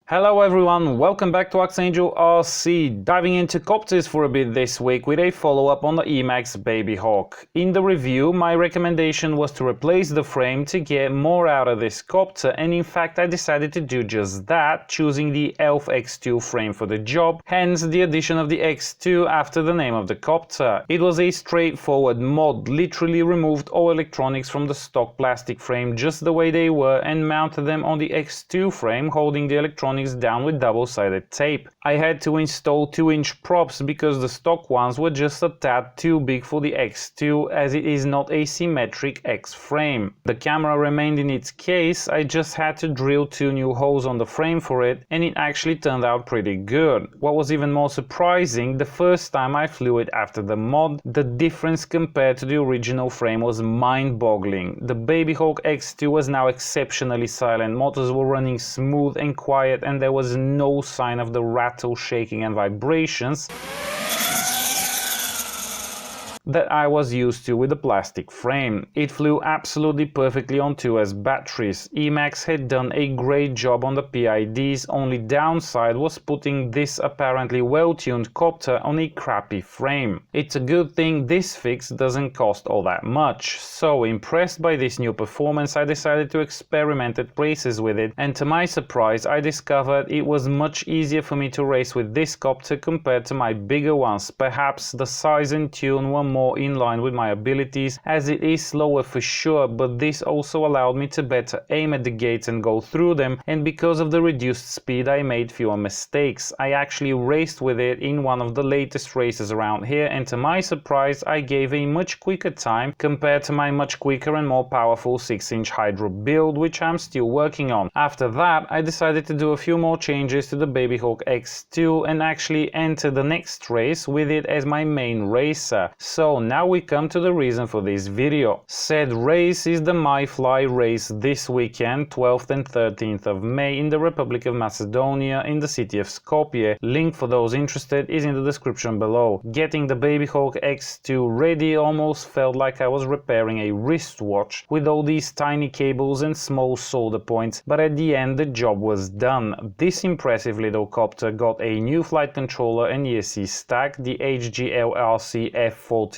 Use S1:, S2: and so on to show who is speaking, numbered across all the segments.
S1: Hello everyone, welcome back to ArxangelRC. Diving into copters for a bit this week with a follow-up on the Emax BabyHawk. In the review, my recommendation was to replace the frame to get more out of this copter, and in fact I decided to do just that, choosing the ELF X2 frame for the job, hence the addition of the X2 after the name of the copter. It was a straightforward mod, literally removed all electronics from the stock plastic frame just the way they were and mounted them on the X2 frame, holding the electronics down with double-sided tape. I had to install 2-inch props because the stock ones were just a tad too big for the X2, as it is not a symmetric X frame. The camera remained in its case, I just had to drill 2 new holes on the frame for it, and it actually turned out pretty good. What was even more surprising, the first time I flew it after the mod, the difference compared to the original frame was mind-boggling. The BabyHawk X2 was now exceptionally silent, motors were running smooth and quiet, and there was no sign of the rattle, shaking and vibrations that I was used to with the plastic frame. It flew absolutely perfectly on 2S batteries. Emax had done a great job on the PIDs, only downside was putting this apparently well-tuned copter on a crappy frame. It's a good thing this fix doesn't cost all that much. So impressed by this new performance, I decided to experiment at races with it, and to my surprise I discovered it was much easier for me to race with this copter compared to my bigger ones. Perhaps the size and tune were more in line with my abilities, as it is slower for sure, but this also allowed me to better aim at the gates and go through them, and because of the reduced speed I made fewer mistakes. I actually raced with it in one of the latest races around here, and to my surprise I gave a much quicker time compared to my much quicker and more powerful 6-inch Hydro build, which I'm still working on. After that I decided to do a few more changes to the BabyHawk X2 and actually enter the next race with it as my main racer. So now we come to the reason for this video. Said race is the MyFly race this weekend, 12th and 13th of May in the Republic of Macedonia in the city of Skopje. Link for those interested is in the description below. Getting the BabyHawk X2 ready almost felt like I was repairing a wristwatch with all these tiny cables and small solder points, but at the end the job was done. This impressive little copter got a new flight controller and ESC stack, the ArxangelRC F425.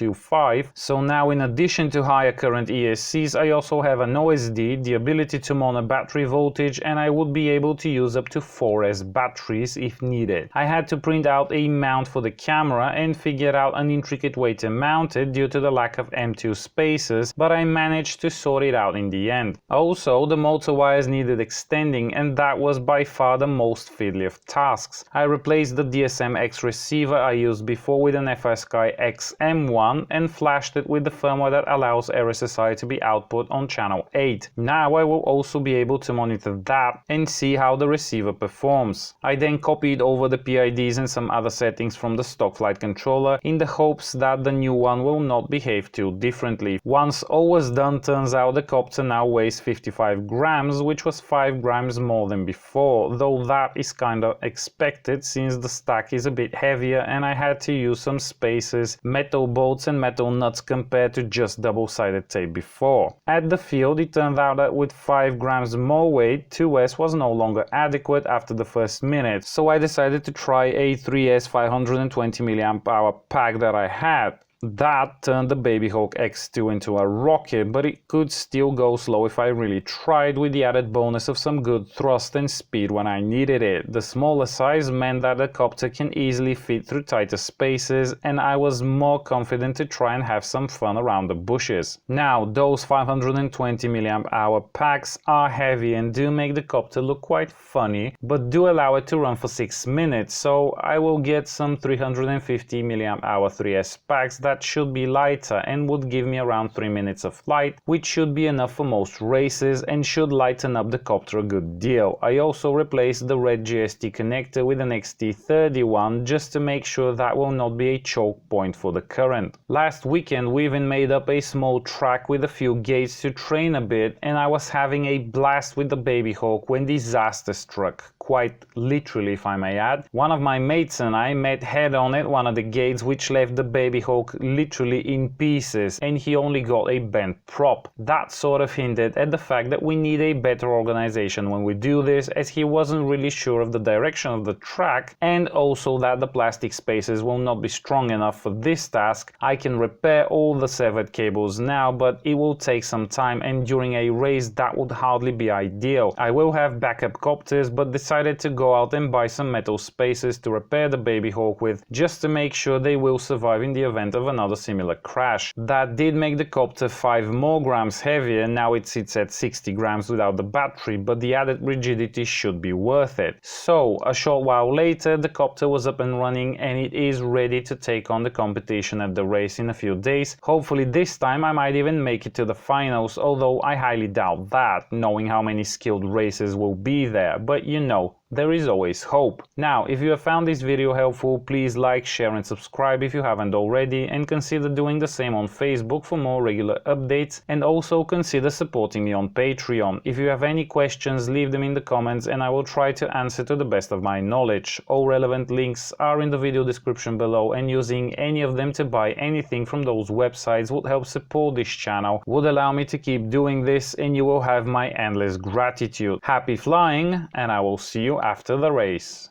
S1: So now in addition to higher current ESCs I also have an OSD, the ability to monitor battery voltage, and I would be able to use up to 4S batteries if needed. I had to print out a mount for the camera and figure out an intricate way to mount it due to the lack of M2 spaces, but I managed to sort it out in the end. Also, the motor wires needed extending, and that was by far the most fiddly of tasks. I replaced the DSM-X receiver I used before with an FSky XM1 and flashed it with the firmware that allows RSSI to be output on channel 8. Now I will also be able to monitor that and see how the receiver performs. I then copied over the PIDs and some other settings from the stock flight controller in the hopes that the new one will not behave too differently. Once all was done, turns out the copter now weighs 55 grams, which was 5 grams more than before, though that is kinda expected since the stack is a bit heavier and I had to use some spacers, metal bolts and metal nuts compared to just double-sided tape before. At the field it turned out that with 5 grams more weight, 2S was no longer adequate after the first minute, so I decided to try a 3S 520 mAh pack that I had. That turned the BabyHawk X2 into a rocket, but it could still go slow if I really tried, with the added bonus of some good thrust and speed when I needed it. The smaller size meant that the copter can easily fit through tighter spaces, and I was more confident to try and have some fun around the bushes. Now, those 520 mAh packs are heavy and do make the copter look quite funny, but do allow it to run for 6 minutes, so I will get some 350 mAh 3S packs that should be lighter and would give me around 3 minutes of flight, which should be enough for most races and should lighten up the copter a good deal. I also replaced the red GST connector with an XT31 just to make sure that will not be a choke point for the current. Last weekend we even made up a small track with a few gates to train a bit, and I was having a blast with the BabyHawk when disaster struck. Quite literally, if I may add. One of my mates and I met head on at one of the gates, which left the BabyHawk literally in pieces and he only got a bent prop. That sort of hinted at the fact that we need a better organization when we do this, as he wasn't really sure of the direction of the track, and also that the plastic spaces will not be strong enough for this task. I can repair all the severed cables now, but it will take some time, and during a race that would hardly be ideal. I will have backup copters, but decided to go out and buy some metal spaces to repair the BabyHawk with, just to make sure they will survive in the event of another similar crash. That did make the copter 5 more grams heavier. Now it sits at 60 grams without the battery, but the added rigidity should be worth it. So a short while later the copter was up and running, and it is ready to take on the competition at the race in a few days. Hopefully this time I might even make it to the finals, although I highly doubt that, knowing how many skilled racers will be there, but you know, there is always hope. Now, if you have found this video helpful, please like, share and subscribe if you haven't already, and consider doing the same on Facebook for more regular updates, and also consider supporting me on Patreon. If you have any questions, leave them in the comments and I will try to answer to the best of my knowledge. All relevant links are in the video description below, and using any of them to buy anything from those websites would help support this channel, would allow me to keep doing this, and you will have my endless gratitude. Happy flying, and I will see you after the race.